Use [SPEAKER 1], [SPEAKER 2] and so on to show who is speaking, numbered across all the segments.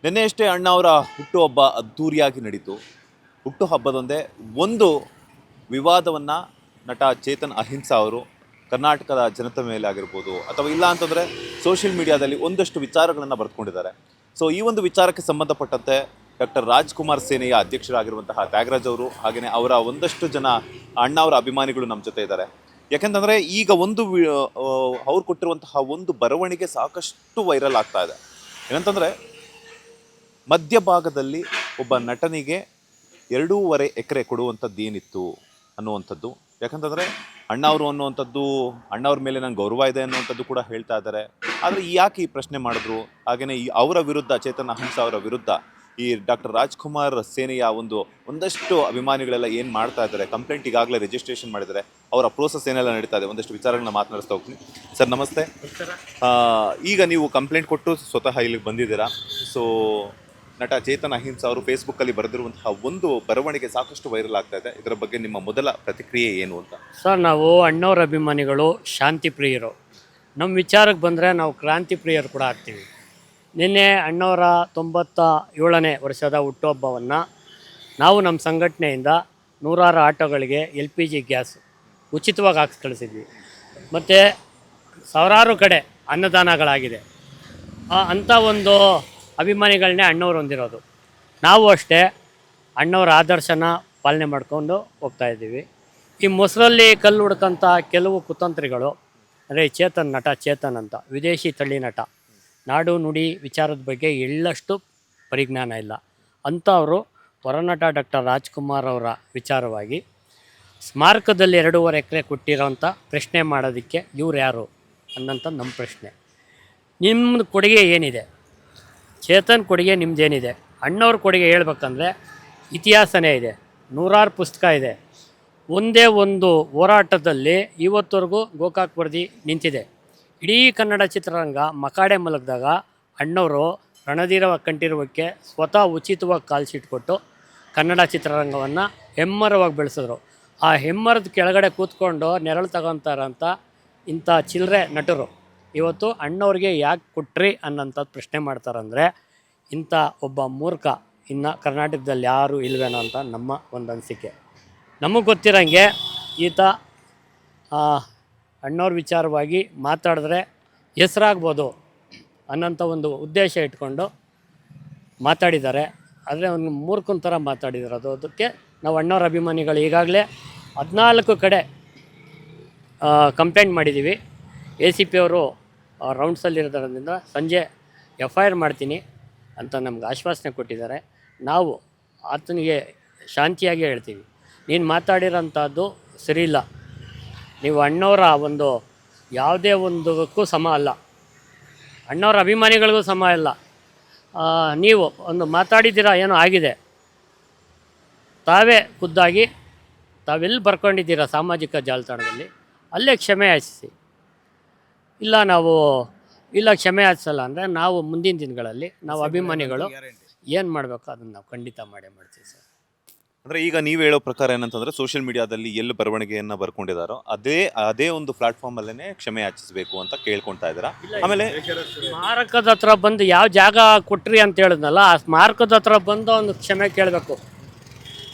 [SPEAKER 1] ನಿನ್ನೆಯಷ್ಟೇ ಅಣ್ಣ ಅವರ ಹುಟ್ಟುಹಬ್ಬ ಅದ್ಧೂರಿಯಾಗಿ ನಡೀತು. ಹುಟ್ಟುಹಬ್ಬದೊಂದೇ ಒಂದು ವಿವಾದವನ್ನು ನಟ ಚೇತನ್ ಅಹಿಂಸಾ ಅವರು ಕರ್ನಾಟಕದ ಜನತೆ ಮೇಲೆ ಆಗಿರ್ಬೋದು ಅಥವಾ ಇಲ್ಲ ಅಂತಂದರೆ ಸೋಷಿಯಲ್ ಮೀಡಿಯಾದಲ್ಲಿ ಒಂದಷ್ಟು ವಿಚಾರಗಳನ್ನು ಬರೆದುಕೊಂಡಿದ್ದಾರೆ. ಸೊ ಈ ಒಂದು ವಿಚಾರಕ್ಕೆ ಸಂಬಂಧಪಟ್ಟಂತೆ ಡಾಕ್ಟರ್ ರಾಜ್ಕುಮಾರ್ ಸೇನೆಯ ಅಧ್ಯಕ್ಷರಾಗಿರುವಂತಹ ತ್ಯಾಗರಾಜ್ ಅವರು ಹಾಗೆಯೇ ಅವರ ಒಂದಷ್ಟು ಜನ ಅಣ್ಣ ಅವರ ಅಭಿಮಾನಿಗಳು ನಮ್ಮ ಜೊತೆ ಇದ್ದಾರೆ. ಯಾಕೆಂತಂದರೆ ಈಗ ಅವ್ರು ಕೊಟ್ಟಿರುವಂತಹ ಒಂದು ಬರವಣಿಗೆ ಸಾಕಷ್ಟು ವೈರಲ್ ಆಗ್ತಾ ಇದೆ. ಏನಂತಂದರೆ ಮಧ್ಯಭಾಗದಲ್ಲಿ ಒಬ್ಬ ನಟನಿಗೆ 2.5 ಎಕರೆ ಕೊಡುವಂಥದ್ದು ಏನಿತ್ತು ಅನ್ನುವಂಥದ್ದು. ಯಾಕಂತಂದರೆ ಅಣ್ಣವರು ಅನ್ನುವಂಥದ್ದು ಅಣ್ಣವ್ರ ಮೇಲೆ ನಂಗೆ ಗೌರವ ಇದೆ ಅನ್ನುವಂಥದ್ದು ಕೂಡ ಹೇಳ್ತಾ ಇದ್ದಾರೆ. ಆದರೆ ಯಾಕೆ ಈ ಪ್ರಶ್ನೆ ಮಾಡಿದ್ರು, ಹಾಗೆಯೇ ಅವರ ವಿರುದ್ಧ ಚೇತನ್ ಅಹಿಂಸಾ ಅವರ ವಿರುದ್ಧ ಈ ಡಾಕ್ಟರ್ ರಾಜ್ಕುಮಾರ್ ಸೇನೆಯ ಒಂದಷ್ಟು ಅಭಿಮಾನಿಗಳೆಲ್ಲ ಏನು ಮಾಡ್ತಾ ಇದ್ದಾರೆ, ಕಂಪ್ಲೇಂಟ್ ಈಗಾಗಲೇ ರಿಜಿಸ್ಟ್ರೇಷನ್ ಮಾಡಿದ್ದಾರೆ, ಅವರ ಪ್ರೋಸೆಸ್ ಏನೆಲ್ಲ ನಡೀತಾ ಇದೆ, ಒಂದಷ್ಟು ವಿಚಾರಗಳನ್ನ ಮಾತನಾಡಿಸ್ತಾ ಹೋಗ್ತೀನಿ. ಸರ್ ನಮಸ್ತೆ. ಈಗ ನೀವು ಕಂಪ್ಲೇಂಟ್ ಕೊಟ್ಟು ಸ್ವತಃ ಇಲ್ಲಿಗೆ ಬಂದಿದ್ದೀರಾ. ಸೊ ನಟ ಚೇತನ್ ಅಹಿಂಸಾ ಅವರು ಫೇಸ್ಬುಕ್ಕಲ್ಲಿ ಬರೆದಿರುವಂತಹ ಒಂದು ಬರವಣಿಗೆ ಸಾಕಷ್ಟು ವೈರಲ್ ಆಗ್ತಾ ಇದೆ. ಇದರ ಬಗ್ಗೆ ನಿಮ್ಮ ಮೊದಲ ಪ್ರತಿಕ್ರಿಯೆ ಏನು ಅಂತ?
[SPEAKER 2] ಸರ್, ನಾವು ಅಣ್ಣವ್ರ ಅಭಿಮಾನಿಗಳು ಶಾಂತಿ ಪ್ರಿಯರು. ನಮ್ಮ ವಿಚಾರಕ್ಕೆ ಬಂದರೆ ನಾವು ಕ್ರಾಂತಿ ಪ್ರಿಯರು ಕೂಡ ಆಗ್ತೀವಿ. ನಿನ್ನೆ ಅಣ್ಣವರ 97ನೇ ವರ್ಷದ ಹುಟ್ಟುಹಬ್ಬವನ್ನು ನಾವು ನಮ್ಮ ಸಂಘಟನೆಯಿಂದ 100 ಆಟೋಗಳಿಗೆ LPG ಗ್ಯಾಸ್ ಉಚಿತವಾಗಿ ಹಾಕಿ ಕಳಿಸಿದ್ವಿ. ಮತ್ತು ಸಾವಿರಾರು ಕಡೆ ಅನ್ನದಾನಗಳಾಗಿದೆ. ಅಂಥ ಒಂದು ಅಭಿಮಾನಿಗಳನ್ನೇ ಅಣ್ಣವ್ರು ಹೊಂದಿರೋದು. ನಾವು ಅಷ್ಟೇ ಅಣ್ಣವ್ರ ಆದರ್ಶನ ಪಾಲನೆ ಮಾಡ್ಕೊಂಡು ಹೋಗ್ತಾಯಿದ್ದೀವಿ. ಈ ಮೊಸರಲ್ಲಿ ಕಲ್ಲು ಹುಡ್ಕಂಥ ಕೆಲವು ಕುತಂತ್ರಿಗಳು ಅಂದರೆ ನಟ ಚೇತನ್ ಅಂತ ವಿದೇಶಿ ತಳ್ಳಿ ನಟ, ನಾಡು ನುಡಿ ವಿಚಾರದ ಬಗ್ಗೆ ಎಳ್ಳಷ್ಟು ಪರಿಜ್ಞಾನ ಇಲ್ಲ ಅಂಥವರು ಹೊರನಟ ಡಾಕ್ಟರ್ ರಾಜ್ಕುಮಾರ್ ಅವರ ವಿಚಾರವಾಗಿ ಸ್ಮಾರಕದಲ್ಲಿ 2.5 ಎಕರೆ ಕೊಟ್ಟಿರೋಂಥ ಪ್ರಶ್ನೆ ಮಾಡೋದಕ್ಕೆ ಇವ್ರು ಯಾರು ಅನ್ನೋಂಥ ನಮ್ಮ ಪ್ರಶ್ನೆ. ನಿಮ್ಮದು ಕೊಡುಗೆ ಏನಿದೆ? ಚೇತನ್ ಕೊಡುಗೆ ನಿಮ್ಮದೇನಿದೆ? ಅಣ್ಣವ್ರ ಕೊಡುಗೆ ಹೇಳ್ಬೇಕಂದ್ರೆ ಇತಿಹಾಸನೇ ಇದೆ, 100 ಪುಸ್ತಕ ಇದೆ. ಒಂದೇ ಒಂದು ಹೋರಾಟದಲ್ಲಿ ಇವತ್ತವರೆಗೂ ಗೋಕಾಕ್ ವರದಿ ನಿಂತಿದೆ. ಇಡೀ ಕನ್ನಡ ಚಿತ್ರರಂಗ ಮಕಾಡೆ ಮಲಗಿದಾಗ ಅಣ್ಣವರು ರಣಧೀರ ಕಂಠೀರವಕ್ಕೆ ಸ್ವತಃ ಉಚಿತವಾಗಿ ಕಾಲ್ ಶೀಟ್ ಕೊಟ್ಟು ಕನ್ನಡ ಚಿತ್ರರಂಗವನ್ನು ಹೆಮ್ಮರವಾಗಿ ಬೆಳೆಸಿದ್ರು. ಆ ಹೆಮ್ಮರದ ಕೆಳಗಡೆ ಕೂತ್ಕೊಂಡು ನೆರಳು ತಗೊತಾರಂಥ ಇಂಥ ಚಿಲ್ಲರೆ ನಟರು ಇವತ್ತು ಅಣ್ಣವ್ರಿಗೆ ಯಾಕೆ ಕೊಟ್ರಿ ಅನ್ನೋಂಥದ್ದು ಪ್ರಶ್ನೆ ಮಾಡ್ತಾರಂದರೆ ಇಂಥ ಒಬ್ಬ ಮೂರ್ಖ ಇನ್ನು ಕರ್ನಾಟಕದಲ್ಲಿ ಯಾರೂ ಇಲ್ವೇನೋ ಅಂತ ನಮ್ಮ ಒಂದು ಅನಿಸಿಕೆ. ನಮಗೆ ಗೊತ್ತಿರೋಂಗೆ ಈತ ಅಣ್ಣವ್ರ ವಿಚಾರವಾಗಿ ಮಾತಾಡಿದ್ರೆ ಹೆಸರಾಗ್ಬೋದು ಅನ್ನೋಂಥ ಒಂದು ಉದ್ದೇಶ ಇಟ್ಕೊಂಡು ಮಾತಾಡಿದ್ದಾರೆ. ಆದರೆ ಒಂದು ಮೂರ್ಖನ ಥರ ಮಾತಾಡಿರೋದು. ಅದಕ್ಕೆ ನಾವು ಅಣ್ಣವ್ರ ಅಭಿಮಾನಿಗಳು ಈಗಾಗಲೇ 14 ಕಡೆ ಕಂಪ್ಲೇಂಟ್ ಮಾಡಿದ್ದೀವಿ. ACP ಅವರು ರೌಂಡ್ಸಲ್ಲಿರೋದ್ರಿಂದ ಸಂಜೆ FIR ಮಾಡ್ತೀನಿ ಅಂತ ನಮ್ಗೆ ಆಶ್ವಾಸನೆ ಕೊಟ್ಟಿದ್ದಾರೆ. ನಾವು ಆತನಿಗೆ ಶಾಂತಿಯಾಗಿ ಹೇಳ್ತೀವಿ, ನೀನು ಮಾತಾಡಿರೋಂಥದ್ದು ಸರಿಯಿಲ್ಲ. ನೀವು ಅಣ್ಣವರ ಒಂದು ಯಾವುದೇ ಒಂದಕ್ಕೂ ಸಮ ಅಲ್ಲ, ಅಣ್ಣವ್ರ ಅಭಿಮಾನಿಗಳಿಗೂ ಸಮ ಇಲ್ಲ. ನೀವು ಒಂದು ಮಾತಾಡಿದ್ದೀರಾ, ಏನೋ ಆಗಿದೆ, ತಾವೇ ಖುದ್ದಾಗಿ ತಾವೆಲ್ಲಿ ಬರ್ಕೊಂಡಿದ್ದೀರಾ ಸಾಮಾಜಿಕ ಜಾಲತಾಣದಲ್ಲಿ ಅಲ್ಲೇ ಕ್ಷಮೆ ಯಾಚಿಸಿ. ಇಲ್ಲ ಕ್ಷಮೆ ಯಾಚಿಸಲ್ಲ ಅಂದರೆ ನಾವು ಮುಂದಿನ ದಿನಗಳಲ್ಲಿ ನಾವು ಅಭಿಮಾನಿಗಳು ಏನು ಮಾಡಬೇಕು ಅದನ್ನು ನಾವು ಖಂಡಿತ ಮಾಡ್ತೀವಿ ಸರ್.
[SPEAKER 1] ಅಂದರೆ ಈಗ ನೀವು ಹೇಳೋ ಪ್ರಕಾರ ಏನಂತಂದರೆ ಸೋಷಿಯಲ್ ಮೀಡಿಯಾದಲ್ಲಿ ಎಲ್ಲಿ ಬರವಣಿಗೆಯನ್ನು ಬರ್ಕೊಂಡಿದ್ದಾರೋ ಅದೇ ಒಂದು ಪ್ಲಾಟ್ಫಾರ್ಮಲ್ಲೇ ಕ್ಷಮೆ ಯಾಚಿಸಬೇಕು ಅಂತ ಕೇಳ್ಕೊಳ್ತಾ ಇದ್ದೀರಾ. ಆಮೇಲೆ
[SPEAKER 2] ಸ್ಮಾರಕದ ಹತ್ರ ಬಂದು ಯಾವ ಜಾಗ ಕೊಟ್ರಿ ಅಂತ ಹೇಳಿದ್ನಲ್ಲ, ಆ ಸ್ಮಾರಕದ ಹತ್ರ ಬಂದು ಒಂದು ಕ್ಷಮೆ ಕೇಳಬೇಕು.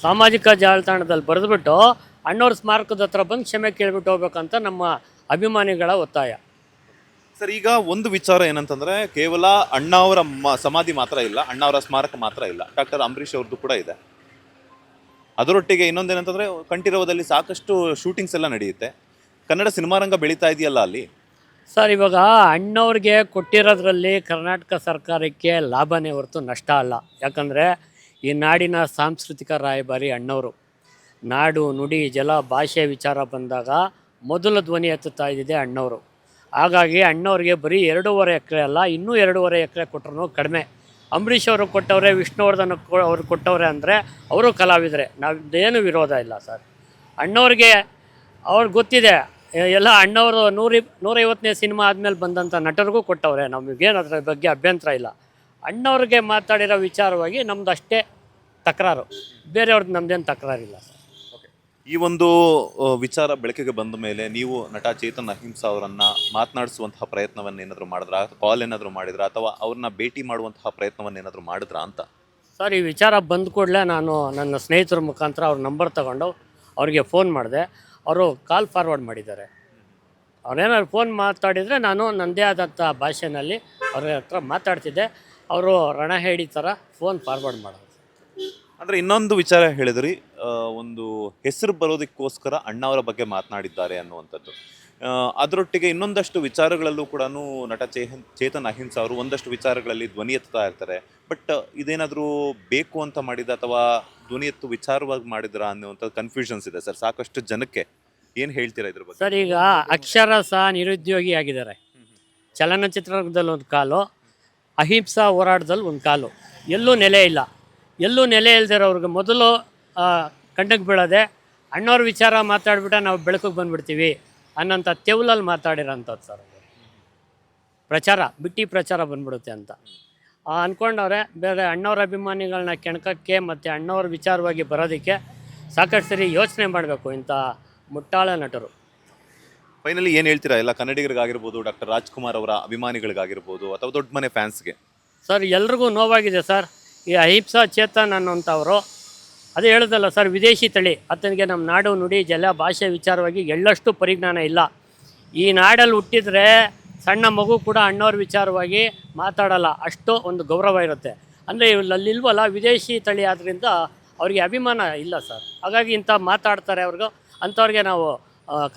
[SPEAKER 2] ಸಾಮಾಜಿಕ ಜಾಲತಾಣದಲ್ಲಿ ಬರೆದ್ಬಿಟ್ಟು ಅಣ್ಣವ್ರ ಸ್ಮಾರಕದ ಹತ್ರ ಬಂದು ಕ್ಷಮೆ ಕೇಳಿಬಿಟ್ಟು ಹೋಗ್ಬೇಕಂತ ನಮ್ಮ ಅಭಿಮಾನಿಗಳ ಒತ್ತಾಯ.
[SPEAKER 1] ಸರ್, ಈಗ ಒಂದು ವಿಚಾರ ಏನಂತಂದರೆ ಕೇವಲ ಅಣ್ಣ ಅವರ ಸಮಾಧಿ ಮಾತ್ರ ಇಲ್ಲ, ಅಣ್ಣ ಅವರ ಸ್ಮಾರಕ ಮಾತ್ರ ಇಲ್ಲ, ಡಾಕ್ಟರ್ ಅಂಬರೀಷ್ ಅವ್ರದ್ದು ಕೂಡ ಇದೆ. ಅದರೊಟ್ಟಿಗೆ ಇನ್ನೊಂದೇನಂತಂದರೆ ಕಂಠೀರವದಲ್ಲಿ ಸಾಕಷ್ಟು ಶೂಟಿಂಗ್ಸ್ ಎಲ್ಲ ನಡೆಯುತ್ತೆ. ಕನ್ನಡ ಸಿನಿಮಾ ರಂಗ ಬೆಳೀತಾ ಇದೆಯಲ್ಲ ಅಲ್ಲಿ.
[SPEAKER 2] ಸರ್, ಇವಾಗ ಅಣ್ಣವ್ರಿಗೆ ಕೊಟ್ಟಿರೋದ್ರಲ್ಲಿ ಕರ್ನಾಟಕ ಸರ್ಕಾರಕ್ಕೆ ಲಾಭನೇ ಹೊರತು ನಷ್ಟ ಅಲ್ಲ. ಯಾಕಂದರೆ ಈ ನಾಡಿನ ಸಾಂಸ್ಕೃತಿಕ ರಾಯಭಾರಿ ಅಣ್ಣವರು. ನಾಡು ನುಡಿ ಜಲ ಭಾಷೆ ವಿಚಾರ ಬಂದಾಗ ಮೊದಲ ಧ್ವನಿ ಎತ್ತುತ್ತಾ ಇದ್ದಿದೆ ಅಣ್ಣವರು. ಹಾಗಾಗಿ ಅಣ್ಣವ್ರಿಗೆ ಬರೀ 2.5 ಎಕರೆ ಅಲ್ಲ, ಇನ್ನೂ 2.5 ಎಕರೆ ಕೊಟ್ಟರು ಕಡಿಮೆ. ಅಂಬರೀಷ್ ಅವರು ಕೊಟ್ಟವ್ರೆ, ವಿಷ್ಣುವರ್ಧನ್ ಅವರು ಕೊಟ್ಟವ್ರೆ ಅಂದರೆ ಅವರು ಕಲಾವಿದರೆ, ನಾವೇನು ವಿರೋಧ ಇಲ್ಲ ಸರ್. ಅಣ್ಣವ್ರಿಗೆ ಅವ್ರಿಗೆ ಗೊತ್ತಿದೆ ಎಲ್ಲ. ಅಣ್ಣವರು 150ನೇ ಸಿನಿಮಾ ಆದಮೇಲೆ ಬಂದಂಥ ನಟರಿಗೂ ಕೊಟ್ಟವ್ರೆ, ನಮಗೇನು ಅದರ ಬಗ್ಗೆ ಅಭ್ಯಂತರ ಇಲ್ಲ. ಅಣ್ಣವ್ರಿಗೆ ಮಾತಾಡಿರೋ ವಿಚಾರವಾಗಿ ನಮ್ಮದು ಅಷ್ಟೇ ತಕರಾರು, ಬೇರೆಯವ್ರದ್ದು ನಮ್ಮದೇನು ತಕರಾರಿಲ್ಲ ಸರ್.
[SPEAKER 1] ಈ ಒಂದು ವಿಚಾರ ಬೆಳಕಿಗೆ ಬಂದ ಮೇಲೆ ನೀವು ನಟ ಚೇತನ್ ಅಹಿಂಸಾ ಅವರನ್ನ ಮಾತನಾಡಿಸುವಂತಹ ಪ್ರಯತ್ನವನ್ನು ಏನಾದರೂ ಮಾಡಿದ್ರಾ, ಕಾಲ್ ಏನಾದರೂ ಮಾಡಿದ್ರಾ, ಅಥವಾ ಅವ್ರನ್ನ ಭೇಟಿ ಮಾಡುವಂತಹ ಪ್ರಯತ್ನವನ್ನು ಏನಾದರೂ ಮಾಡಿದ್ರಾ ಅಂತ?
[SPEAKER 2] ಸರ್, ಈ ವಿಚಾರ ಬಂದ ಕೂಡಲೇ ನಾನು ನನ್ನ ಸ್ನೇಹಿತರ ಮುಖಾಂತರ ಅವ್ರ ನಂಬರ್ ತಗೊಂಡು ಅವ್ರಿಗೆ ಫೋನ್ ಮಾಡಿದೆ. ಅವರು ಕಾಲ್ ಫಾರ್ವರ್ಡ್ ಮಾಡಿದ್ದಾರೆ. ಅವ್ರೇನಾದ್ರು ಫೋನ್ ಮಾತಾಡಿದರೆ ನಾನು ನನ್ನದೇ ಆದಂಥ ಭಾಷೆಯಲ್ಲಿ ಅವ್ರ ಹತ್ರ ಮಾತಾಡ್ತಿದ್ದೆ. ಅವರು ರಣಹೇಡಿ ಥರ ಫೋನ್ ಫಾರ್ವರ್ಡ್ ಮಾಡೋದು.
[SPEAKER 1] ಅಂದರೆ ಇನ್ನೊಂದು ವಿಚಾರ ಹೇಳಿದ್ರಿ, ಒಂದು ಹೆಸರು ಬರೋದಕ್ಕೋಸ್ಕರ ಅಣ್ಣವರ ಬಗ್ಗೆ ಮಾತನಾಡಿದ್ದಾರೆ ಅನ್ನುವಂಥದ್ದು. ಅದರೊಟ್ಟಿಗೆ ಇನ್ನೊಂದಷ್ಟು ವಿಚಾರಗಳಲ್ಲೂ ಕೂಡ ನಟ ಚೇತನ್ ಅಹಿಂಸಾ ಅವರು ಒಂದಷ್ಟು ವಿಚಾರಗಳಲ್ಲಿ ಧ್ವನಿ ಎತ್ತಾ ಇರ್ತಾರೆ. ಬಟ್ ಇದೇನಾದರೂ ಬೇಕು ಅಂತ ಮಾಡಿದ ಅಥವಾ ಧ್ವನಿ ಎತ್ತು ವಿಚಾರವಾಗಿ ಮಾಡಿದ್ರ ಅನ್ನುವಂಥದ್ದು ಕನ್ಫ್ಯೂಷನ್ಸ್ ಇದೆ ಸರ್ ಸಾಕಷ್ಟು ಜನಕ್ಕೆ. ಏನು ಹೇಳ್ತೀರಾ ಇದ್ರ ಬಗ್ಗೆ?
[SPEAKER 2] ಸರ್, ಈಗ ಅಕ್ಷರ ಸಹ ನಿರುದ್ಯೋಗಿ ಆಗಿದ್ದಾರೆ. ಚಲನಚಿತ್ರದಲ್ಲಿ ಒಂದು ಕಾಲು, ಅಹಿಂಸಾ ಹೋರಾಟದಲ್ಲಿ ಒಂದು ಕಾಲು, ಎಲ್ಲೂ ನೆಲೆ ಇಲ್ಲ. ಎಲ್ಲೂ ನೆಲೆ ಇಲ್ದಿರೋರ್ಗೆ ಮೊದಲು ಕಂಡಕ್ಕೆ ಬೀಳೋದೆ ಅಣ್ಣವ್ರ ವಿಚಾರ ಮಾತಾಡ್ಬಿಟ್ರೆ ನಾವು ಬೆಳಕಿಗೆ ಬಂದುಬಿಡ್ತೀವಿ ಅನ್ನೋಂಥ ತೆವಲಲ್ಲಿ ಮಾತಾಡಿರೋಂಥದ್ದು ಸರ್. ಪ್ರಚಾರ ಬಿಟ್ಟು ಪ್ರಚಾರ ಬಂದ್ಬಿಡುತ್ತೆ ಅಂತ ಅಂದ್ಕೊಂಡವ್ರೆ. ಬೇರೆ ಅಣ್ಣವ್ರ ಅಭಿಮಾನಿಗಳನ್ನ ಕೆಣಕಕ್ಕೆ ಮತ್ತು ಅಣ್ಣವ್ರ ವಿಚಾರವಾಗಿ ಬರೋದಕ್ಕೆ ಸಾಕಷ್ಟು ಸರಿ ಯೋಚನೆ ಮಾಡಬೇಕು ಇಂಥ ಮುಟ್ಟಾಳ ನಟರು.
[SPEAKER 1] ಫೈನಲಿ ಏನು ಹೇಳ್ತೀರಾ ಎಲ್ಲ ಕನ್ನಡಿಗರಿಗಾಗಿರ್ಬೋದು, ಡಾಕ್ಟರ್ ರಾಜ್ಕುಮಾರ್ ಅವರ ಅಭಿಮಾನಿಗಳಿಗಾಗಿರ್ಬೋದು, ಅಥವಾ ದೊಡ್ಡ ಮನೆ ಫ್ಯಾನ್ಸ್ಗೆ?
[SPEAKER 2] ಸರ್, ಎಲ್ರಿಗೂ ನೋವಾಗಿದೆ ಸರ್. ಈ ಅಹಿಂಸಾ ಚೇತನ್ ಅನ್ನೋಂಥವ್ರು ಅದೇ ಹೇಳೋದಲ್ಲ ಸರ್, ವಿದೇಶಿ ತಳಿ. ಆತನಿಗೆ ನಮ್ಮ ನಾಡು ನುಡಿ ಜಲ ಭಾಷೆ ವಿಚಾರವಾಗಿ ಎಳ್ಳಷ್ಟು ಪರಿಜ್ಞಾನ ಇಲ್ಲ. ಈ ನಾಡಲ್ಲಿ ಹುಟ್ಟಿದರೆ ಸಣ್ಣ ಮಗು ಕೂಡ ಅಣ್ಣವ್ರ ವಿಚಾರವಾಗಿ ಮಾತಾಡಲ್ಲ, ಅಷ್ಟು ಒಂದು ಗೌರವ ಇರುತ್ತೆ. ಅಂದರೆ ಅಲ್ಲಿಲ್ವಲ್ಲ, ವಿದೇಶಿ ತಳಿ ಆದ್ದರಿಂದ ಅವರಿಗೆ ಅಭಿಮಾನ ಇಲ್ಲ ಸರ್. ಹಾಗಾಗಿ ಇಂಥ ಮಾತಾಡ್ತಾರೆ ಅವ್ರಿಗೂ. ಅಂಥವ್ರಿಗೆ ನಾವು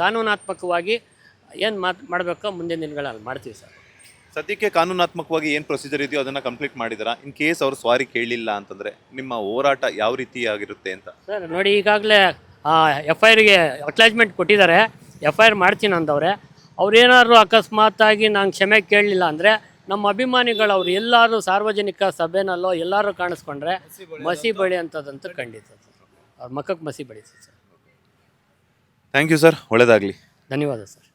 [SPEAKER 2] ಕಾನೂನಾತ್ಮಕವಾಗಿ ಏನು ಮಾಡಬೇಕೋ ಮುಂದಿನ ದಿನಗಳಲ್ಲಿ ಮಾಡ್ತೀವಿ ಸರ್.
[SPEAKER 1] ಸದ್ಯಕ್ಕೆ ಕಾನೂನಾತ್ಮಕವಾಗಿ ಏನು ಪ್ರೊಸೀಜರ್ ಇದೆಯೋ ಅದನ್ನು ಕಂಪ್ಲೀಟ್ ಮಾಡಿದ್ದೀರಾ? ಇನ್ ಕೇಸ್ ಅವರು ಸಾರಿ ಕೇಳಲಿಲ್ಲ ಅಂತಂದರೆ ನಿಮ್ಮ ಹೋರಾಟ ಯಾವ ರೀತಿಯಾಗಿರುತ್ತೆ ಅಂತ?
[SPEAKER 2] ಸರ್ ನೋಡಿ, ಈಗಾಗಲೇ FIRಗೆ ಅಟ್ಯಾಚ್ಮೆಂಟ್ ಕೊಟ್ಟಿದ್ದಾರೆ. FIR ಮಾಡ್ತೀನಿ ಅಂದವ್ರೆ. ಅವ್ರೇನಾದ್ರು ಅಕಸ್ಮಾತಾಗಿ ನಾನು ಕ್ಷಮೆ ಕೇಳಲಿಲ್ಲ ಅಂದರೆ ನಮ್ಮ ಅಭಿಮಾನಿಗಳು ಅವ್ರು ಎಲ್ಲರೂ ಸಾರ್ವಜನಿಕ ಸಭೆನಲ್ಲೋ ಎಲ್ಲರೂ ಕಾಣಿಸ್ಕೊಂಡ್ರೆ ಮಸಿ ಬಳಿ ಅಂಥದ್ದಂತೂ ಖಂಡಿತ ಸರ್. ಅವ್ರ ಮಕ್ಕಕ್ಕೆ ಮಸಿ ಬಳಿಸಿ ಸರ್.
[SPEAKER 1] ಥ್ಯಾಂಕ್ ಯು ಸರ್, ಒಳ್ಳೆಯದಾಗಲಿ.
[SPEAKER 2] ಧನ್ಯವಾದ ಸರ್.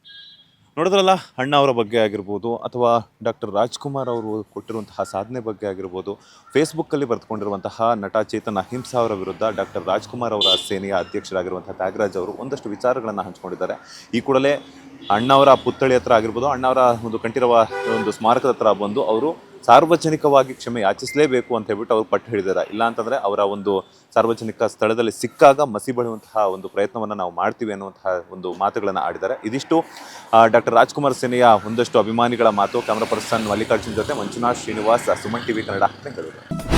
[SPEAKER 1] ನೋಡಿದ್ರಲ್ಲ, ಅಣ್ಣ ಅವರ ಬಗ್ಗೆ ಆಗಿರ್ಬೋದು ಅಥವಾ ಡಾಕ್ಟರ್ ರಾಜ್ಕುಮಾರ್ ಅವರು ಕೊಟ್ಟಿರುವಂತಹ ಸಾಧನೆ ಬಗ್ಗೆ ಆಗಿರ್ಬೋದು, ಫೇಸ್ಬುಕ್ಕಲ್ಲಿ ಬರೆದುಕೊಂಡಿರುವಂತಹ ನಟ ಚೇತನ್ ಅಹಿಂಸಾ ಅವರ ವಿರುದ್ಧ ಡಾಕ್ಟರ್ ರಾಜ್ಕುಮಾರ್ ಅವರ ಸೇನೆಯ ಅಧ್ಯಕ್ಷರಾಗಿರುವಂತಹ ತ್ಯಾಗರಾಜ್ ಅವರು ಒಂದಷ್ಟು ವಿಚಾರಗಳನ್ನು ಹಂಚ್ಕೊಂಡಿದ್ದಾರೆ. ಈ ಕೂಡಲೇ ಅಣ್ಣವರ ಪುತ್ಥಳಿ ಹತ್ರ ಆಗಿರ್ಬೋದು, ಅಣ್ಣವರ ಒಂದು ಕಂಠೀರವ ಒಂದು ಸ್ಮಾರಕದ ಹತ್ರ ಬಂದು ಅವರು ಸಾರ್ವಜನಿಕವಾಗಿ ಕ್ಷಮೆ ಯಾಚಿಸಲೇಬೇಕು ಅಂತ ಹೇಳ್ಬಿಟ್ಟು ಅವ್ರು ಪಟ್ಟು ಹಿಡಿದಾರೆ. ಇಲ್ಲ ಅಂತಂದರೆ ಅವರ ಒಂದು ಸಾರ್ವಜನಿಕ ಸ್ಥಳದಲ್ಲಿ ಸಿಕ್ಕಾಗ ಮಸಿ ಬಳಿಯುವಂತಹ ಒಂದು ಪ್ರಯತ್ನವನ್ನು ನಾವು ಮಾಡ್ತೀವಿ ಅನ್ನುವಂತಹ ಒಂದು ಮಾತುಗಳನ್ನು ಆಡಿದ್ದಾರೆ. ಇದಿಷ್ಟು ಡಾಕ್ಟರ್ ರಾಜ್ಕುಮಾರ್ ಸೇನೆಯ ಒಂದಷ್ಟು ಅಭಿಮಾನಿಗಳ ಮಾತು. ಕ್ಯಾಮ್ರಾ ಪರ್ಸನ್ ಮಲ್ಲಿಕಾರ್ಜುನ್ ಜೊತೆ ಮಂಜುನಾಥ್ ಶ್ರೀನಿವಾಸ್, ಸುಮನ್ TV ಕನ್ನಡ, ಬೆಂಗಳೂರು.